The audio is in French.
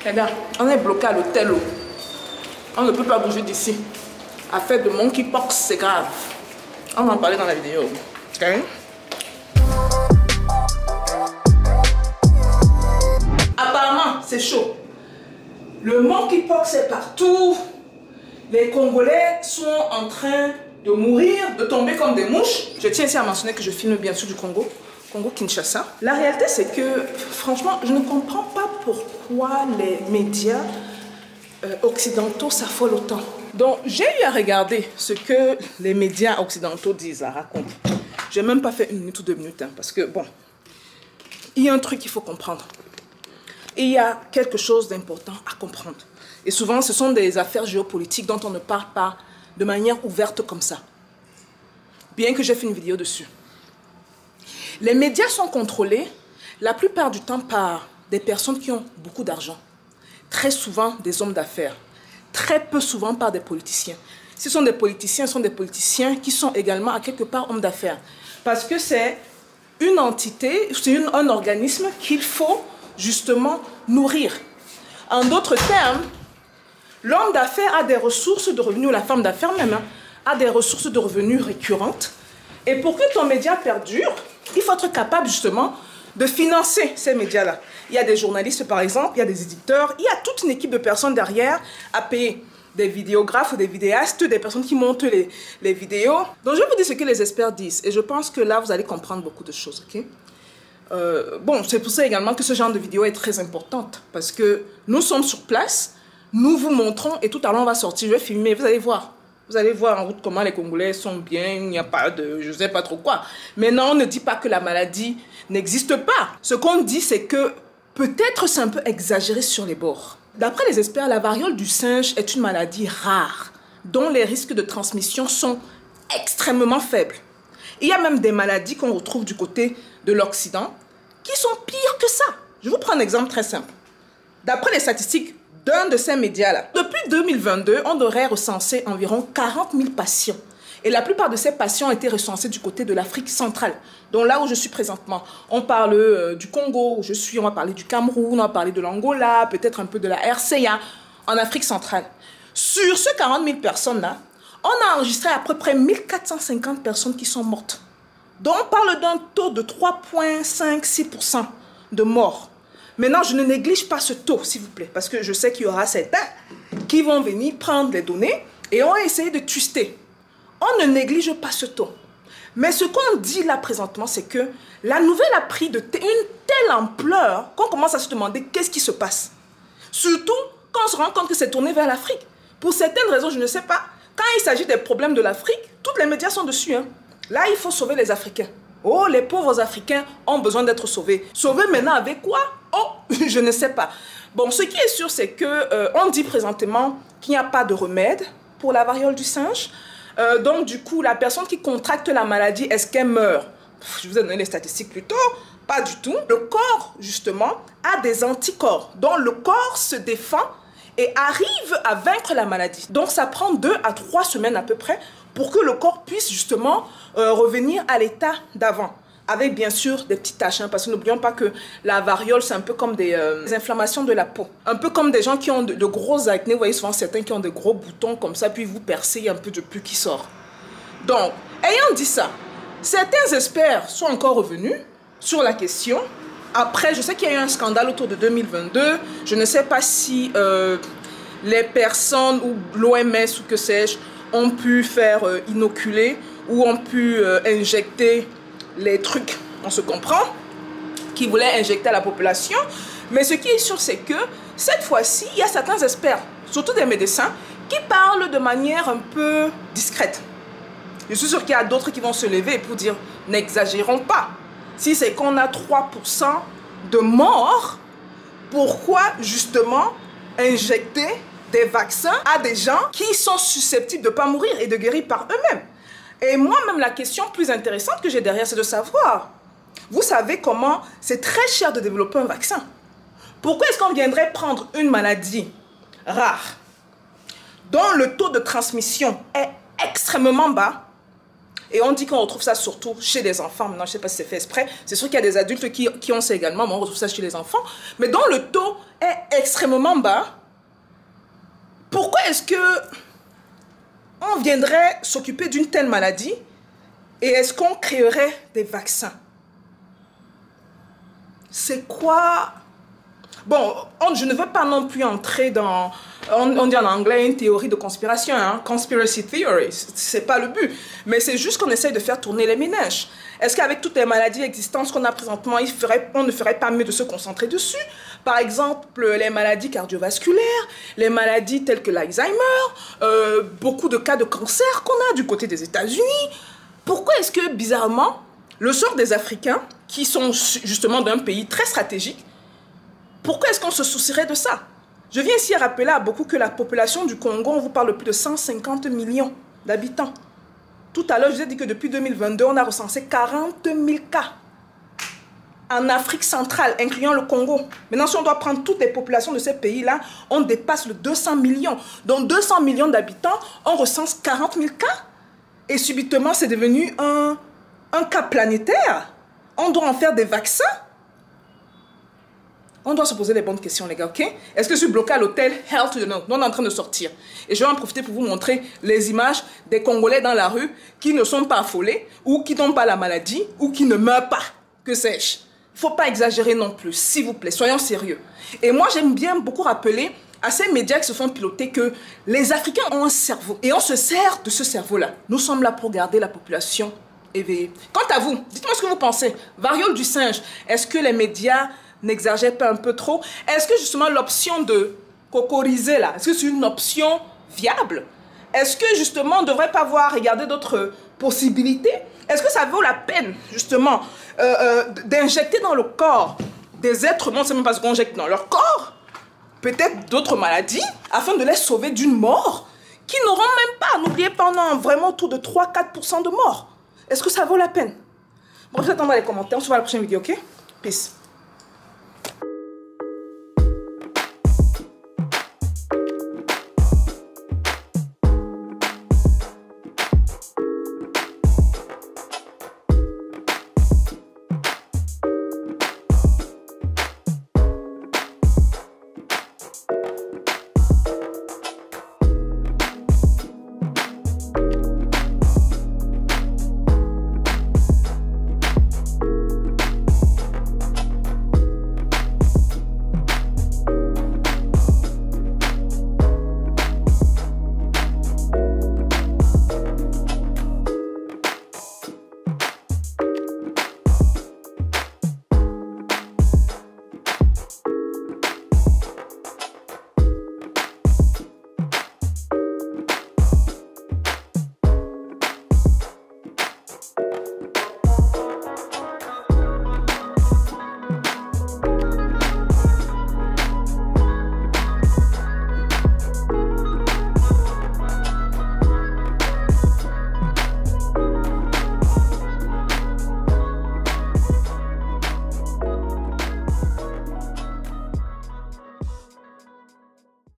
Les gars, on est bloqué à l'hôtel. On ne peut pas bouger d'ici. Affaire de monkeypox, c'est grave. On va en parler dans la vidéo. Ok? Apparemment, c'est chaud. Le monkeypox est partout. Les Congolais sont en train de mourir, de tomber comme des mouches. Je tiens ici à mentionner que je filme bien sûr du Congo. Congo-Kinshasa. La réalité, c'est que, franchement, je ne comprends pas pourquoi les médias occidentaux s'affolent autant. Donc, j'ai eu à regarder ce que les médias occidentaux disent, racontent. Je n'ai même pas fait 1 minute ou 2 minutes, hein, parce que, bon, il y a un truc qu'il faut comprendre. Il y a quelque chose d'important à comprendre. Et souvent, ce sont des affaires géopolitiques dont on ne parle pas de manière ouverte comme ça. Bien que j'ai fait une vidéo dessus. Les médias sont contrôlés la plupart du temps par des personnes qui ont beaucoup d'argent. Très souvent des hommes d'affaires. Très peu souvent par des politiciens. Si ce sont des politiciens, ce sont des politiciens qui sont également à quelque part hommes d'affaires. Parce que c'est une entité, c'est un organisme qu'il faut justement nourrir. En d'autres termes, l'homme d'affaires a des ressources de revenus, ou la femme d'affaires même, a des ressources de revenus récurrentes. Et pour que ton média perdure, il faut être capable justement de financer ces médias-là. Il y a des journalistes par exemple, il y a des éditeurs, il y a toute une équipe de personnes derrière à payer. Des vidéographes ou des vidéastes, des personnes qui montent les vidéos. Donc je vais vous dire ce que les experts disent. Et je pense que là, vous allez comprendre beaucoup de choses. Okay? Bon, c'est pour ça également que ce genre de vidéo est très importante. Parce que nous sommes sur place, nous vous montrons et tout à l'heure on va sortir, je vais filmer, vous allez voir. Vous allez voir en route comment les Congolais sont bien, il n'y a pas de je ne sais pas trop quoi. Maintenant, on ne dit pas que la maladie n'existe pas. Ce qu'on dit, c'est que peut-être c'est un peu exagéré sur les bords. D'après les experts, la variole du singe est une maladie rare, dont les risques de transmission sont extrêmement faibles. Il y a même des maladies qu'on retrouve du côté de l'Occident qui sont pires que ça. Je vous prends un exemple très simple. D'après les statistiques d'un de ces médias-là, depuis 2022, on aurait recensé environ 40 000 patients. Et la plupart de ces patients ont été recensés du côté de l'Afrique centrale. Donc là où je suis présentement, on parle du Congo, où je suis, on va parler du Cameroun, on va parler de l'Angola, peut-être un peu de la RCA, en Afrique centrale. Sur ces 40 000 personnes-là, on a enregistré à peu près 1450 personnes qui sont mortes. Donc on parle d'un taux de 3,56% de morts. Maintenant, je ne néglige pas ce taux, s'il vous plaît, parce que je sais qu'il y aura certains qui vont venir prendre les données et on va essayer de twister. On ne néglige pas ce taux. Mais ce qu'on dit là présentement, c'est que la nouvelle a pris une telle ampleur qu'on commence à se demander qu'est-ce qui se passe. Surtout quand on se rend compte que c'est tourné vers l'Afrique. Pour certaines raisons, je ne sais pas. Quand il s'agit des problèmes de l'Afrique, tous les médias sont dessus. Hein. Là, il faut sauver les Africains. Oh, les pauvres Africains ont besoin d'être sauvés. Sauvés maintenant avec quoi? Oh, je ne sais pas. Bon, ce qui est sûr, c'est que on dit présentement qu'il n'y a pas de remède pour la variole du singe. Donc, du coup, la personne qui contracte la maladie, est-ce qu'elle meurt? Je vous ai donné les statistiques plus tôt. Pas du tout. Le corps, justement, a des anticorps dont le corps se défend et arrive à vaincre la maladie. Donc, ça prend 2 à 3 semaines à peu près pour que le corps puisse justement revenir à l'état d'avant. Avec bien sûr des petites taches, hein, parce que n'oublions pas que la variole, c'est un peu comme des inflammations de la peau. Un peu comme des gens qui ont de gros acné, vous voyez souvent certains qui ont des gros boutons comme ça, puis vous percez, il y a un peu de pus qui sort. Donc, ayant dit ça, certains experts sont encore revenus sur la question. Après, je sais qu'il y a eu un scandale autour de 2022. Je ne sais pas si les personnes ou l'OMS ou que sais-je ont pu faire inoculer ou ont pu injecter les trucs, on se comprend, qui voulaient injecter à la population. Mais ce qui est sûr, c'est que cette fois-ci, il y a certains experts, surtout des médecins, qui parlent de manière un peu discrète. Je suis sûr qu'il y a d'autres qui vont se lever pour dire, n'exagérons pas. Si c'est qu'on a 3% de morts, pourquoi justement injecter des vaccins à des gens qui sont susceptibles de ne pas mourir et de guérir par eux-mêmes? Et moi-même, la question plus intéressante que j'ai derrière, c'est de savoir, vous savez comment c'est très cher de développer un vaccin. Pourquoi est-ce qu'on viendrait prendre une maladie rare, dont le taux de transmission est extrêmement bas, Et on dit qu'on retrouve ça surtout chez les enfants. Maintenant, je ne sais pas si c'est fait exprès. C'est sûr qu'il y a des adultes qui ont ça également, mais on retrouve ça chez les enfants. Mais dont le taux est extrêmement bas. Pourquoi est-ce que on viendrait s'occuper d'une telle maladie et est-ce qu'on créerait des vaccins? C'est quoi? Bon, je ne veux pas non plus entrer dans, on dit en anglais, une théorie de conspiration, hein? Conspiracy theory, c'est pas le but. Mais c'est juste qu'on essaye de faire tourner les ménages. Est-ce qu'avec toutes les maladies existantes qu'on a présentement, on ne ferait pas mieux de se concentrer dessus? Par exemple, les maladies cardiovasculaires, les maladies telles que l'Alzheimer, beaucoup de cas de cancer qu'on a du côté des États-Unis. Pourquoi est-ce que, bizarrement, le sort des Africains, qui sont justement d'un pays très stratégique, pourquoi est-ce qu'on se soucierait de ça? Je viens ici rappeler à beaucoup que la population du Congo, on vous parle de plus de 150 millions d'habitants. Tout à l'heure, je vous ai dit que depuis 2022, on a recensé 40 000 cas en Afrique centrale, incluant le Congo. Maintenant, si on doit prendre toutes les populations de ces pays-là, on dépasse le 200 millions. Donc 200 millions d'habitants, on recense 40 000 cas. Et subitement, c'est devenu un cas planétaire. On doit en faire des vaccins. On doit se poser les bonnes questions, les gars, ok? Est-ce que je suis bloqué à l'hôtel Health? Non, on est en train de sortir. Et je vais en profiter pour vous montrer les images des Congolais dans la rue qui ne sont pas affolés, ou qui n'ont pas la maladie, ou qui ne meurent pas. Que sais-je? Il ne faut pas exagérer non plus, s'il vous plaît, soyons sérieux. Et moi, j'aime bien beaucoup rappeler à ces médias qui se font piloter que les Africains ont un cerveau. Et on se sert de ce cerveau-là. Nous sommes là pour garder la population éveillée. Quant à vous, dites-moi ce que vous pensez. Variole du singe, est-ce que les médias n'exagèrent pas un peu trop? Est-ce que justement l'option de cocoriser là, est-ce que c'est une option viable? Est-ce que justement on ne devrait pas regarder d'autres possibilités? Est-ce que ça vaut la peine justement d'injecter dans le corps des êtres humains, on ne sait même pas ce qu'on injecte dans leur corps, peut-être d'autres maladies, afin de les sauver d'une mort qui n'auront même pas, n'oubliez pas, on a vraiment autour de 3-4% de morts. Est-ce que ça vaut la peine? Bon, je vous attends dans les commentaires, on se voit à la prochaine vidéo, ok? Peace.